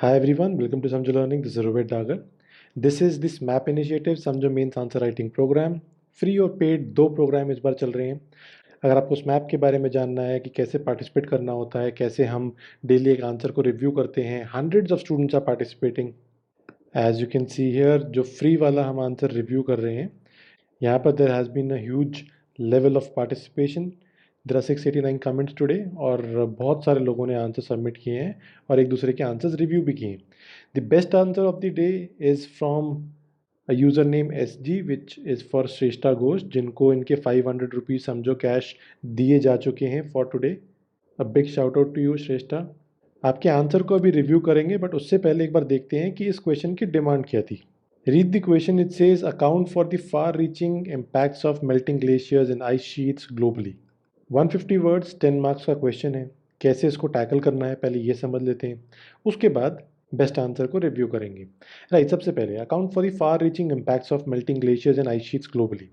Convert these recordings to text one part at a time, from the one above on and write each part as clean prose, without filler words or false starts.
Hi everyone, welcome to Samjo Learning. This is Robert Dagar. This is this MAP initiative, Samjo Mains Answer Writing Program. Free और paid दो programme इस बार चल रहे हैं। अगर आपको उस मैप के बारे में जानना है कि कैसे पार्टिसिपेट करना होता है, कैसे हम डेली एक आंसर को रिव्यू करते हैं, hundreds of students are participating. As you can see here, जो फ्री वाला हम आंसर रिव्यू कर रहे हैं, यहाँ पर there has been a huge level of participation. There are 689 comments today और बहुत सारे लोगों ने आंसर सबमिट किए हैं और एक दूसरे के आंसर्स रिव्यू भी किए हैं। The best answer of the day is from a user name SG which is for Shreshtha Ghosh, जिनको इनके 500 रुपीज़ समझो कैश दिए जा चुके हैं for today. A big shout out to you Shreshtha. आपके आंसर को अभी रिव्यू करेंगे, बट उससे पहले एक बार देखते हैं कि इस क्वेश्चन की डिमांड क्या थी। Read the question. It says account for the far-reaching impacts of melting glaciers and ice sheets globally. 150 words, 10 marks का क्वेश्चन है। कैसे इसको टैकल करना है पहले ये समझ लेते हैं, उसके बाद बेस्ट आंसर को रिव्यू करेंगे। राइट, सबसे पहले account for the far reaching impacts of melting glaciers and ice sheets globally.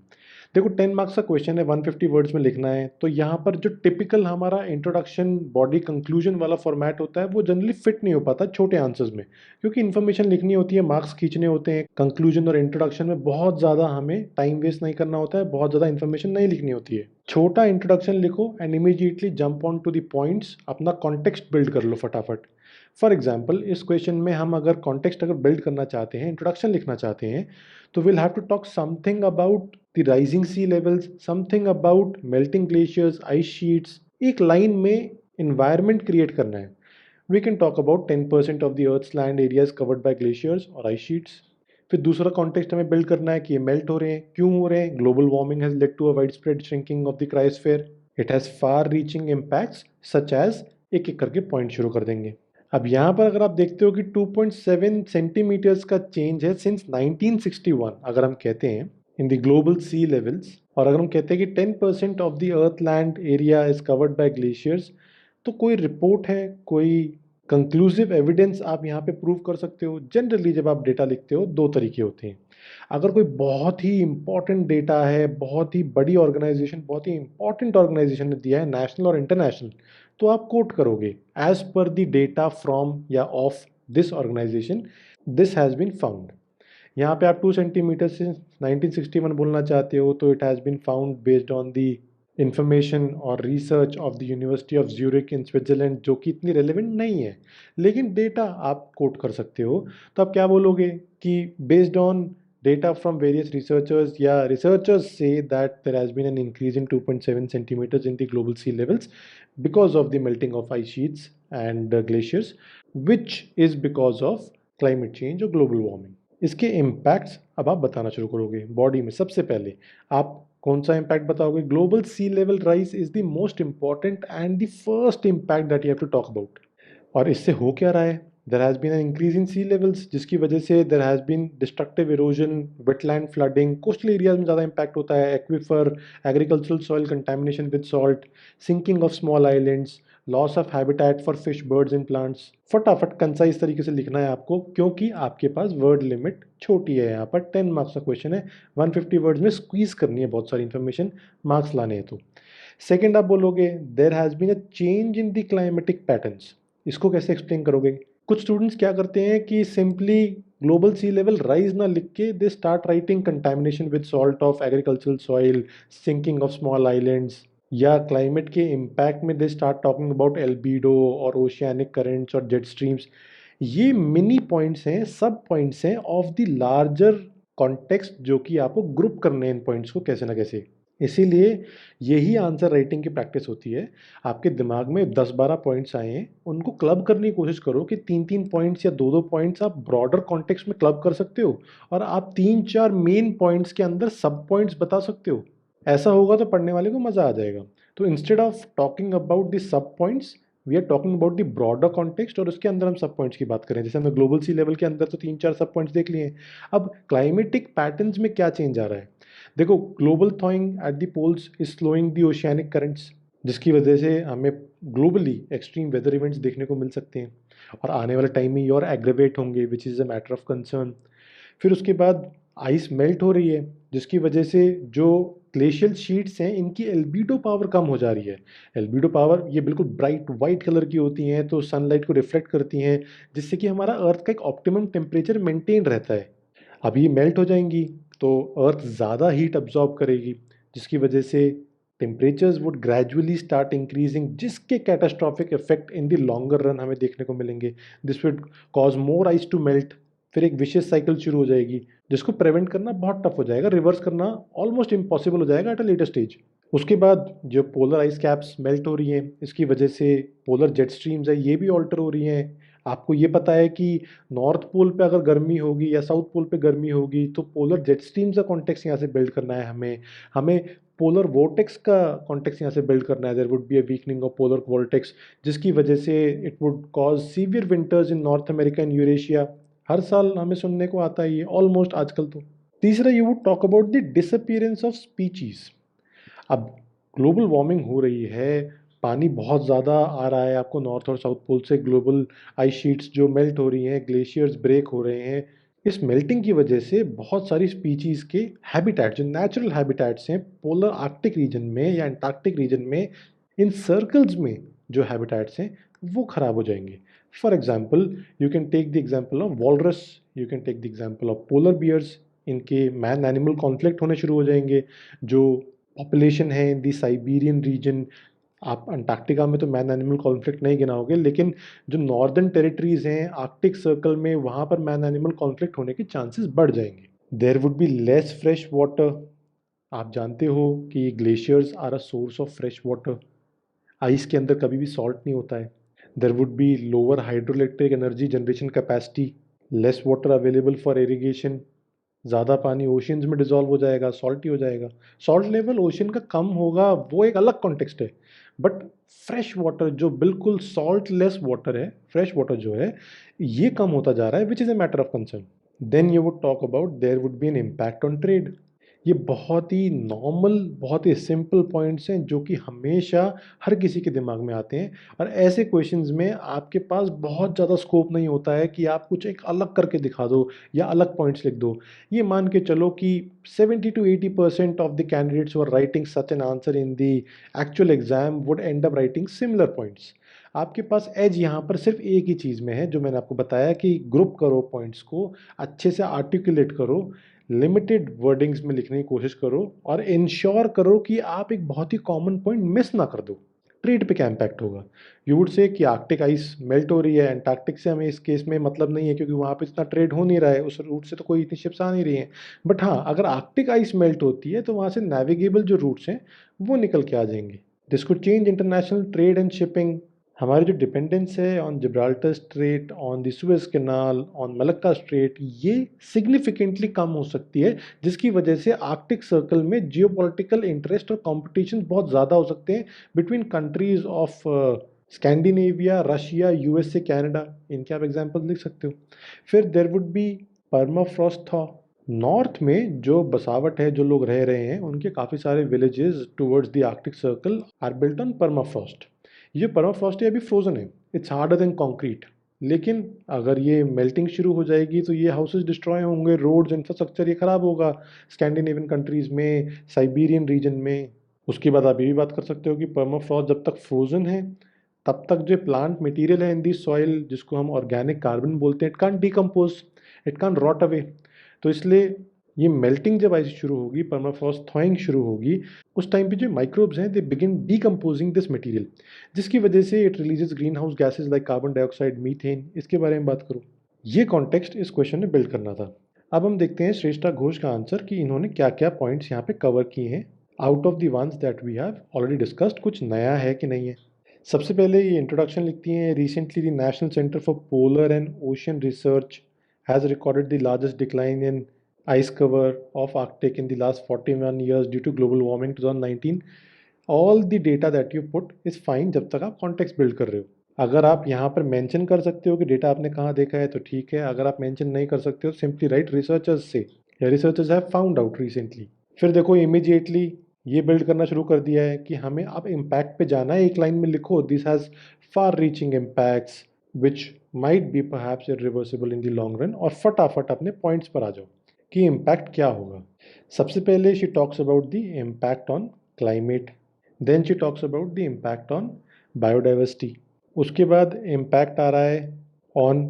देखो 10 मार्क्स का क्वेश्चन है, 150 वर्ड्स में लिखना है, तो यहाँ पर जो टिपिकल हमारा इंट्रोडक्शन बॉडी कंक्लूजन वाला फॉर्मेट होता है वो जनरली फिट नहीं हो पाता छोटे आंसर्स में, क्योंकि इन्फॉर्मेशन लिखनी होती है, मार्क्स खींचने होते हैं। कंक्लूजन और इंट्रोडक्शन में बहुत ज़्यादा हमें टाइम वेस्ट नहीं करना होता है, बहुत ज़्यादा इन्फॉर्मेशन नहीं लिखनी होती है। छोटा इंट्रोडक्शन लिखो and immediately jump on to the points, अपना कॉन्टेक्स्ट बिल्ड कर लो फटाफट। फॉर एग्जाम्पल, इस क्वेश्चन में हम अगर कॉन्टेक्स्ट अगर बिल्ड करना चाहते हैं, इंट्रोडक्शन लिखना चाहते हैं, तो we'll have to talk something about the rising sea levels, something about melting glaciers, ice sheets। एक लाइन में environment create करना है। We can talk about 10% of the Earth's land areas covered by glaciers और ice sheets। फिर दूसरा context हमें build करना है कि ये मेल्ट हो रहे हैं, क्यों हो रहे हैं। Global warming has led to a widespread shrinking of the cryosphere. It has far reaching impacts such as, एक एक करके पॉइंट शुरू कर देंगे। अब यहाँ पर अगर आप देखते हो कि 2.7 सेंटीमीटर्स का चेंज है सिंस 1961, अगर हम कहते हैं in the global sea levels, और अगर हम कहते हैं कि 10% of the earth land area is covered by glaciers, तो कोई रिपोर्ट है, कोई कंक्लूसिव एविडेंस आप यहाँ पे प्रूव कर सकते हो। जनरली जब आप डेटा लिखते हो दो तरीके होते हैं। अगर कोई बहुत ही इंपॉर्टेंट डेटा है, बहुत ही बड़ी ऑर्गेनाइजेशन, बहुत ही इंपॉर्टेंट ऑर्गेनाइजेशन ने दिया है, नेशनल और इंटरनेशनल, तो आप कोट करोगे as per the data from या of this organization this has been found. यहाँ पे आप 2 सेंटीमीटर से 1961 बोलना चाहते हो, तो it has been found based on the information और research of the University of Zurich in Switzerland, जो कि इतनी रेलिवेंट नहीं है, लेकिन डेटा आप कोट कर सकते हो। तो आप क्या बोलोगे कि based on data from various researchers, yeah, researchers say that there has been an increase in 2.7 centimeters in the global sea levels because of the melting of ice sheets and glaciers, which is because of climate change or global warming। इसके impacts अब आप बताना शुरू करोगे body में। सबसे पहले आप कौन सा इम्पैक्ट बताओगे? Global sea level rise is the most important and the first impact that you have to talk about. और इससे हो क्या रहा है? There has been an increase in sea levels, जिसकी वजह से there has been destructive erosion, wetland flooding, coastal areas में ज़्यादा इंपैक्ट होता है, aquifer, agricultural soil contamination with salt, sinking of small islands, loss of habitat for fish, birds and plants. फटाफट concise तरीके से लिखना है आपको, क्योंकि आपके पास वर्ड लिमिट छोटी है। यहाँ पर 10 मार्क्स का क्वेश्चन है, 150 वर्ड्स में स्क्वीज करनी है बहुत सारी इंफॉर्मेशन, मार्क्स लाने हैं। तो सेकेंड आप बोलोगे there has been a change in the climatic patterns. इसको कैसे एक्सप्लेन करोगे? कुछ स्टूडेंट्स क्या करते हैं कि simply global sea level rise ना लिख के they start writing contamination with salt of agricultural soil, sinking of small islands, या क्लाइमेट के इम्पैक्ट में they start talking about albedo और ओशियानिक करेंट्स और जेट स्ट्रीम्स। ये मिनी पॉइंट्स हैं, सब पॉइंट्स हैं ऑफ द लार्जर कॉन्टेक्स्ट, जो कि आपको ग्रुप करने हैं इन पॉइंट्स को कैसे ना कैसे। इसीलिए यही आंसर राइटिंग की प्रैक्टिस होती है। आपके दिमाग में 10-12 पॉइंट्स आए हैं, उनको क्लब करने की कोशिश करो कि 3-3 पॉइंट्स या 2-2 पॉइंट्स आप ब्रॉडर कॉन्टेक्स्ट में क्लब कर सकते हो, और आप 3-4 मेन पॉइंट्स के अंदर सब पॉइंट्स बता सकते हो। ऐसा होगा तो पढ़ने वाले को मज़ा आ जाएगा। तो instead of talking about the sub points, we are talking about the broader context, और उसके अंदर हम सब पॉइंट्स की बात करें। जैसे हमने ग्लोबल सी लेवल के अंदर तो 3-4 सब पॉइंट्स देख लिए हैं। अब क्लाइमेटिक पैटर्न्स में क्या चेंज आ रहा है? देखो, global thawing at the poles is slowing the oceanic currents, जिसकी वजह से हमें ग्लोबली एक्सट्रीम वेदर इवेंट्स देखने को मिल सकते हैं, और आने वाले टाइम में ये और एग्रेवेट होंगे, विच is a matter of concern. फिर उसके बाद आइस मेल्ट हो रही है, जिसकी वजह से जो ग्लेशियल शीट्स हैं इनकी एल्बिडो पावर कम हो जा रही है। एल्बिडो पावर ये बिल्कुल ब्राइट वाइट कलर की होती हैं, तो सनलाइट को रिफ्लेक्ट करती हैं, जिससे कि हमारा अर्थ का एक ऑप्टिमम टेम्परेचर मेंटेन रहता है। अब ये मेल्ट हो जाएंगी तो अर्थ ज़्यादा हीट अब्जॉर्ब करेगी, जिसकी वजह से temperatures would gradually start increasing, जिसके catastrophic effect in the longer run हमें देखने को मिलेंगे। This would cause more ice to melt. फिर एक विशियस साइकिल शुरू हो जाएगी, जिसको प्रिवेंट करना बहुत टफ हो जाएगा, रिवर्स करना ऑलमोस्ट इम्पॉसिबल हो जाएगा एट अ लेटर स्टेज। उसके बाद जो पोलर आइस कैप्स मेल्ट हो रही हैं, इसकी वजह से पोलर जेट स्ट्रीम्स है ये भी ऑल्टर हो रही हैं। आपको ये पता है कि नॉर्थ पोल पे अगर गर्मी होगी या साउथ पोल पे गर्मी होगी तो पोलर जेट स्ट्रीम्स का कॉन्टेक्स्ट यहाँ से बिल्ड करना है हमें। हमें पोलर वोर्टेक्स का कॉन्टेक्स्ट यहाँ से बिल्ड करना है। There would be a weakening of polar vortex, जिसकी वजह से it would cause severe winters in North America and Eurasia. हर साल हमें सुनने को आता है ये ऑलमोस्ट आजकल तो। तीसरा, you would talk about the disappearance of species. अब ग्लोबल वार्मिंग हो रही है, पानी बहुत ज़्यादा आ रहा है आपको नॉर्थ और साउथ पोल से, ग्लोबल आइस शीट्स जो मेल्ट हो रही हैं, ग्लेशियर्स ब्रेक हो रहे हैं। इस मेल्टिंग की वजह से बहुत सारी स्पीचीज़ के हैबिटेट, जो नेचुरल हैबिटेट्स हैं पोलर आर्कटिक रीजन में या एंटार्क्टिक रीजन में, इन सर्कल्स में जो हैबिटेट्स हैं वो ख़राब हो जाएंगे। For example, you can take the example of walrus, you can take the example of polar bears. इनके मैन एनिमल कॉन्फ्लिक्ट होने शुरू हो जाएंगे। जो पॉपुलेशन है इन दी साइबेरियन रीजन, आप अंटार्कटिका में तो मैन एनिमल कॉन्फ्लिक्ट नहीं गिनाओगे, लेकिन जो नॉर्दर्न टेरिटरीज हैं आर्कटिक सर्कल में, वहाँ पर मैन एनिमल कॉन्फ्लिक्ट होने के चांसेस बढ़ जाएंगे। There would be less fresh water. आप जानते हो कि glaciers are a source of fresh water. Ice के अंदर कभी भी सॉल्ट नहीं होता है। There would be lower hydroelectric energy generation capacity, less water available for irrigation. ज़्यादा पानी ओशियंस में डिज़ोल्व हो जाएगा, सॉल्टी हो जाएगा। सॉल्ट लेवल ओशियन का कम होगा वो एक अलग कॉन्टेक्स्ट है, बट फ्रेश वाटर जो बिल्कुल सॉल्ट लेस वाटर है, फ्रेश वाटर जो है ये कम होता जा रहा है, which is a matter of concern. Then you would talk about there would be an impact on trade. ये बहुत ही नॉर्मल, बहुत ही सिंपल पॉइंट्स हैं जो कि हमेशा हर किसी के दिमाग में आते हैं, और ऐसे क्वेश्चंस में आपके पास बहुत ज़्यादा स्कोप नहीं होता है कि आप कुछ एक अलग करके दिखा दो या अलग पॉइंट्स लिख दो। ये मान के चलो कि 70 to 80% of the candidates who are writing such an answer in the actual exam would end up writing similar points. आपके पास एज यहाँ पर सिर्फ एक ही चीज़ में है, जो मैंने आपको बताया कि ग्रुप करो पॉइंट्स को, अच्छे से आर्टिकुलेट करो, लिमिटेड वर्डिंग्स में लिखने की कोशिश करो, और इंश्योर करो कि आप एक बहुत ही कॉमन पॉइंट मिस ना कर दो। ट्रेड पे क्या इम्पैक्ट होगा? यू वुड से कि आर्कटिक आइस मेल्ट हो रही है, एंटार्क्टिक से हमें इस केस में मतलब नहीं है क्योंकि वहाँ पे इतना ट्रेड हो नहीं रहा है, उस रूट से तो कोई इतनी शिप्स आ नहीं रही हैं। बट हाँ, अगर आर्कटिक आइस मेल्ट होती है तो वहाँ से नेविगेबल जो रूट्स हैं वो निकल के आ जाएंगे। This could change international trade and shipping. हमारी जो डिपेंडेंस है on Gibraltar straight, on the Suez canal, on Malacca strait, ये सिग्निफिकेंटली कम हो सकती है, जिसकी वजह से आर्कटिक सर्कल में जियोपॉलिटिकल इंटरेस्ट और कॉम्पिटिशन बहुत ज़्यादा हो सकते हैं between countries of Scandinavia, Russia, USA, Canada. इनके आप एग्जाम्पल लिख सकते हो। फिर there would be permafrost thaw. North में जो बसावट है, जो लोग रह रहे हैं, उनके काफ़ी सारे villages towards the Arctic circle are built on permafrost. ये परमाफ्रॉस्ट है अभी फ्रोजन है, इट्स हार्डर देन कंक्रीट। लेकिन अगर ये मेल्टिंग शुरू हो जाएगी तो ये हाउसेस डिस्ट्रॉय होंगे, रोड्स, इंफ्रास्ट्रक्चर ये खराब होगा स्कैंडिनेवियन कंट्रीज में, साइबेरियन रीजन में। उसके बाद आप ये भी बात कर सकते हो कि परमाफ्रॉस्ट जब तक फ्रोजन है तब तक जो प्लांट मटेरियल है इन दी सॉइल, जिसको हम ऑर्गेनिक कार्बन बोलते हैं, it can't decompose, it can't rot away. तो इसलिए ये मेल्टिंग जब ऐसी शुरू होगी, परमाफ्रॉस्ट थॉइंग शुरू होगी, उस टाइम पे जो माइक्रोब्स हैं they begin decomposing this material, जिसकी वजह से it releases green house gases like carbon dioxide, methane. इसके बारे में बात करूँ, ये कॉन्टेक्स्ट इस क्वेश्चन में बिल्ड करना था। अब हम देखते हैं श्रेष्ठा घोष का आंसर कि इन्होंने क्या क्या पॉइंट्स यहाँ पे कवर किए हैं। Out of the ones that we have already discussed, कुछ नया है कि नहीं है। सबसे पहले ये इंट्रोडक्शन लिखती हैं, recently the national centre for polar and ocean research has recorded the largest decline in ice cover of Arctic in the last 41 years due to global warming 2019. All the data that you put is fine जब तक आप context build कर रहे हो। अगर आप यहाँ पर mention कर सकते हो कि डेटा आपने कहाँ देखा है तो ठीक है, अगर आप mention नहीं कर सकते हो simply write researchers से, या researchers have found out recently। फिर देखो immediately ये build करना शुरू कर दिया है कि हमें अब impact पे जाना है। एक लाइन में लिखो this has far reaching impacts which might be perhaps irreversible in the long run, और फटाफट अपने points पर आ जाओ। कि इम्पैक्ट क्या होगा। सबसे पहले she talks about the impact on climate, then she talks about the impact on biodiversity, उसके बाद इम्पैक्ट आ रहा है ऑन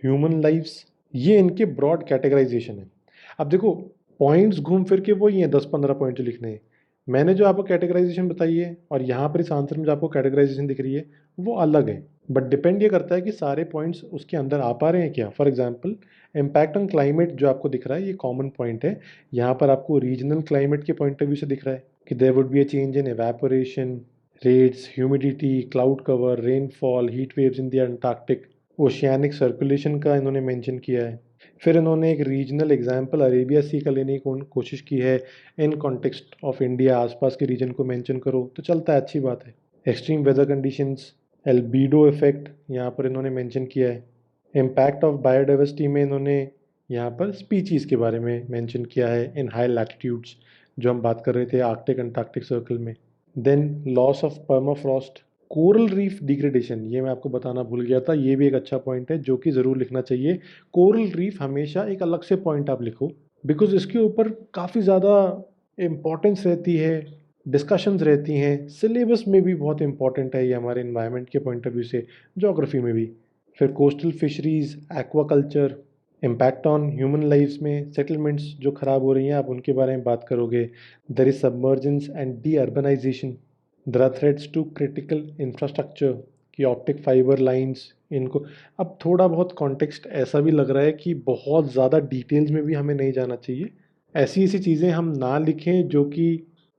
ह्यूमन लाइफ्स। ये इनके ब्रॉड कैटेगराइजेशन है। अब देखो, पॉइंट्स घूम फिर के वो ही हैं, 10-15 पॉइंट जो लिखने हैं। मैंने जो आपको कैटेगराइजेशन बताई है और यहाँ पर इस आंसर में जो आपको कैटेगराइजेशन दिख रही है वो अलग है, बट डिपेंड ये करता है कि सारे पॉइंट्स उसके अंदर आ पा रहे हैं क्या। For example, impact on climate जो आपको दिख रहा है ये कॉमन पॉइंट है। यहाँ पर आपको रीजनल क्लाइमेट के पॉइंट ऑफ व्यू से दिख रहा है कि there would be a change in evaporation rates, humidity, cloud cover, rainfall, heat waves in the Antarctic, oceanic circulation का इन्होंने मेंशन किया है। फिर इन्होंने एक रीजनल एग्जाम्पल अरेबिया सी का लेने की कोशिश की है इन कॉन्टेक्स्ट ऑफ इंडिया, आसपास के रीजन को मेंशन करो तो चलता है, अच्छी बात है। एक्सट्रीम वेदर कंडीशंस, एल्बीडो इफेक्ट यहाँ पर इन्होंने मेंशन किया है। इम्पैक्ट ऑफ बायोडाइवर्सिटी में इन्होंने यहाँ पर स्पीचीज़ के बारे में मेंशन किया है इन हाई लैटिट्यूड्स, जो हम बात कर रहे थे आर्कटिक अंटार्कटिक सर्कल में। Then loss of permafrost, coral reef degradation, ये मैं आपको बताना भूल गया था, ये भी एक अच्छा पॉइंट है जो कि ज़रूर लिखना चाहिए। कोरल रीफ हमेशा एक अलग से पॉइंट आप लिखो, बिकॉज इसके ऊपर काफ़ी ज़्यादा इम्पोर्टेंस रहती है, डिस्कशंस रहती हैं, सिलेबस में भी बहुत इंपॉर्टेंट है ये हमारे इन्वायरमेंट के पॉइंट ऑफ व्यू से, ज्योग्राफी में भी। फिर coastal fisheries, aquaculture, impact on human lifes में सेटलमेंट्स जो ख़राब हो रही हैं आप उनके बारे में बात करोगे। There is submergence and deurbanization, there are threats to critical infrastructure की ऑप्टिक फाइबर लाइंस, इनको। अब थोड़ा बहुत कॉन्टेक्स्ट ऐसा भी लग रहा है कि बहुत ज़्यादा डिटेल्स में भी हमें नहीं जाना चाहिए। ऐसी ऐसी चीज़ें हम ना लिखें जो कि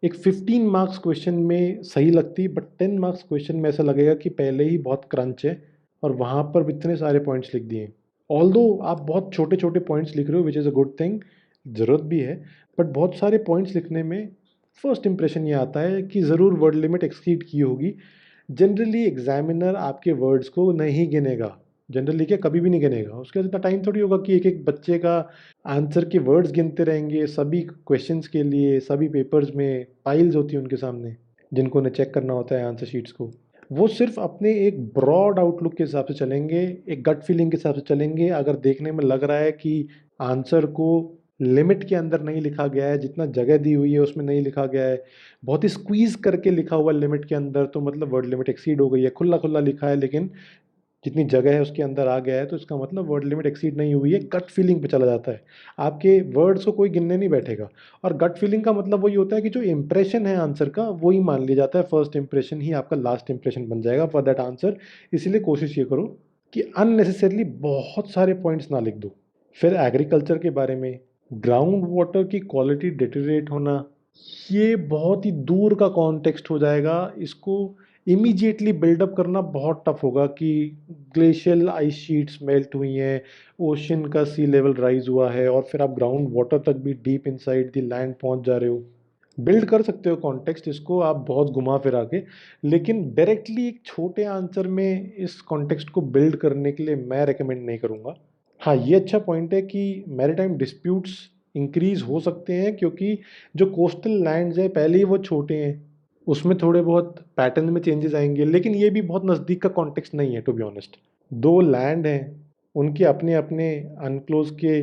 एक 15 मार्क्स क्वेश्चन में सही लगती, बट 10 मार्क्स क्वेश्चन में ऐसा लगेगा कि पहले ही बहुत क्रंच है और वहाँ पर इतने सारे पॉइंट्स लिख दिए। ऑल्दो आप बहुत छोटे छोटे पॉइंट्स लिख रहे हो विच इज़ अ गुड थिंग, ज़रूरत भी है, बट बहुत सारे पॉइंट्स लिखने में फर्स्ट इंप्रेशन ये आता है कि ज़रूर वर्ड लिमिट एक्सीड की होगी। जनरली एग्जामिनर आपके वर्ड्स को नहीं गिनेगा, जनरली क्या कभी भी नहीं गिनेगा, उसके बाद इतना टाइम थोड़ी होगा कि एक एक बच्चे का आंसर के वर्ड्स गिनते रहेंगे। सभी क्वेश्चंस के लिए सभी पेपर्स में फाइल्स होती हैं उनके सामने जिनको उन्हें चेक करना होता है आंसर शीट्स को। वो सिर्फ अपने एक ब्रॉड आउटलुक के हिसाब से चलेंगे, एक गट फीलिंग के हिसाब से चलेंगे। अगर देखने में लग रहा है कि आंसर को लिमिट के अंदर नहीं लिखा गया है, जितना जगह दी हुई है उसमें नहीं लिखा गया है, बहुत ही स्क्वीज करके लिखा हुआ लिमिट के अंदर, तो मतलब वर्ड लिमिट एक्सीड हो गई है। खुला खुला लिखा है लेकिन जितनी जगह है उसके अंदर आ गया है, तो इसका मतलब वर्ड लिमिट एक्सीड नहीं हुई है, गट फीलिंग पे चला जाता है। आपके वर्ड्स को कोई गिनने नहीं बैठेगा। और गट फीलिंग का मतलब वही होता है कि जो इंप्रेशन है आंसर का वही मान लिया जाता है, फर्स्ट इंप्रेशन ही आपका लास्ट इंप्रेशन बन जाएगा फॉर दैट आंसर। इसीलिए कोशिश ये करो कि अननेसेसरली बहुत सारे पॉइंट्स ना लिख दो। फिर एग्रीकल्चर के बारे में, ग्राउंड वाटर की क्वालिटी डिटेरिएट होना, ये बहुत ही दूर का कॉन्टेक्स्ट हो जाएगा। इसको इमीडिएटली बिल्डअप करना बहुत टफ होगा कि ग्लेशियल आइस शीट्स मेल्ट हुई हैं, ओशन का सी लेवल राइज हुआ है और फिर आप ग्राउंड वाटर तक भी डीप इनसाइड द लैंड पहुंच जा रहे हो। बिल्ड कर सकते हो कॉन्टेक्स्ट, इसको आप बहुत घुमा फिरा के, लेकिन डायरेक्टली एक छोटे आंसर में इस कॉन्टेक्स्ट को बिल्ड करने के लिए मैं रेकमेंड नहीं करूँगा। हाँ, ये अच्छा पॉइंट है कि मैरीटाइम डिस्प्यूट्स इंक्रीज हो सकते हैं क्योंकि जो कोस्टल लैंड्स हैं पहले ही वो छोटे हैं, उसमें थोड़े बहुत पैटर्न में चेंजेस आएंगे, लेकिन ये भी बहुत नज़दीक का कॉन्टेक्स्ट नहीं है टू बी ऑनेस्ट। दो लैंड हैं, उनके अपने अपने अनक्लोज के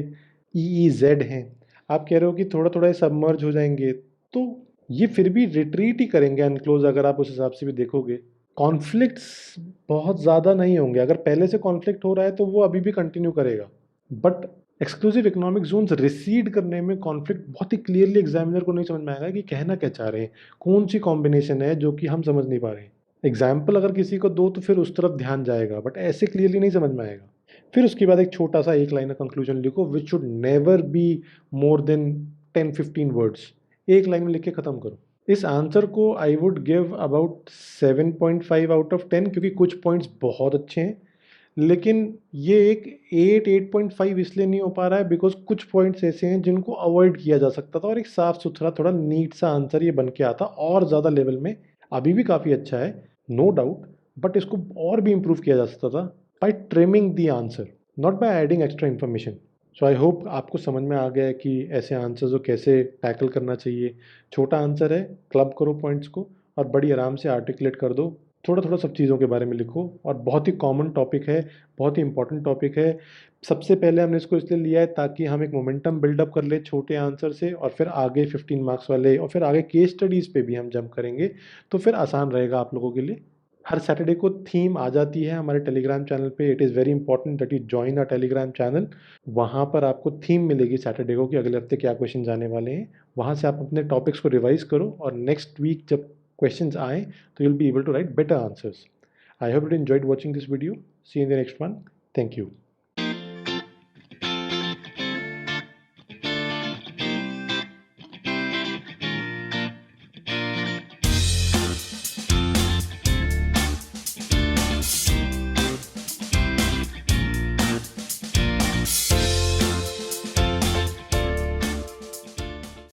EEZ हैं। आप कह रहे हो कि थोड़ा थोड़ा सबमर्ज हो जाएंगे, तो ये फिर भी रिट्रीट ही करेंगे अनक्लोज, अगर आप उस हिसाब से भी देखोगे। कॉन्फ्लिक्ट्स बहुत ज़्यादा नहीं होंगे, अगर पहले से कॉन्फ्लिक्ट हो रहा है तो वो अभी भी कंटिन्यू करेगा, but exclusive economic zones recede करने में कॉन्फ्लिक्ट बहुत ही क्लियरली एग्जामिनर को नहीं समझ में आएगा कि कहना क्या चाह रहे हैं, कौन सी कॉम्बिनेशन है जो कि हम समझ नहीं पा रहे हैं। एग्जाम्पल अगर किसी को दो तो फिर उस तरफ ध्यान जाएगा, बट ऐसे क्लियरली नहीं समझ में आएगा। फिर उसके बाद एक छोटा सा एक लाइन का कंक्लूजन लिखो which should never be more than 10-15 words, एक लाइन में लिख के ख़त्म करो। इस आंसर को I would give about 7.5 out of 10 क्योंकि कुछ पॉइंट्स बहुत अच्छे हैं, लेकिन ये एक 8-8.5 इसलिए नहीं हो पा रहा है बिकॉज कुछ पॉइंट्स ऐसे हैं जिनको अवॉइड किया जा सकता था और एक साफ सुथरा थोड़ा नीट सा आंसर ये बन के आता और ज़्यादा लेवल में। अभी भी काफ़ी अच्छा है, नो डाउट, बट इसको और भी इम्प्रूव किया जा सकता था by trimming the answer, not by adding extra information. So I hope आपको समझ में आ गया है कि ऐसे आंसर्स को कैसे टैकल करना चाहिए। छोटा आंसर है, क्लब करो पॉइंट्स को और बड़ी आराम से आर्टिकुलेट कर दो, थोड़ा-थोड़ा सब चीज़ों के बारे में लिखो और बहुत ही कॉमन टॉपिक है, बहुत ही इम्पोर्टेंट टॉपिक है। सबसे पहले हमने इसको इसलिए लिया है ताकि हम एक मोमेंटम बिल्डअप कर लें छोटे आंसर से और फिर आगे 15 मार्क्स वाले और फिर आगे केस स्टडीज़ पे भी हम जंप करेंगे, तो फिर आसान रहेगा आप लोगों के लिए। हर सैटरडे को थीम आ जाती है हमारे टेलीग्राम चैनल पे। It is very important that you join our Telegram channel. वहाँ पर आपको थीम मिलेगी सैटरडे को कि अगले हफ्ते क्या क्वेश्चंस आने वाले हैं। वहाँ से आप अपने टॉपिक्स को रिवाइज़ करो और नेक्स्ट वीक जब क्वेश्चंस आएँ, तो you'll be able to write better answers. I hope you enjoyed watching this video. See you in the next one. Thank you.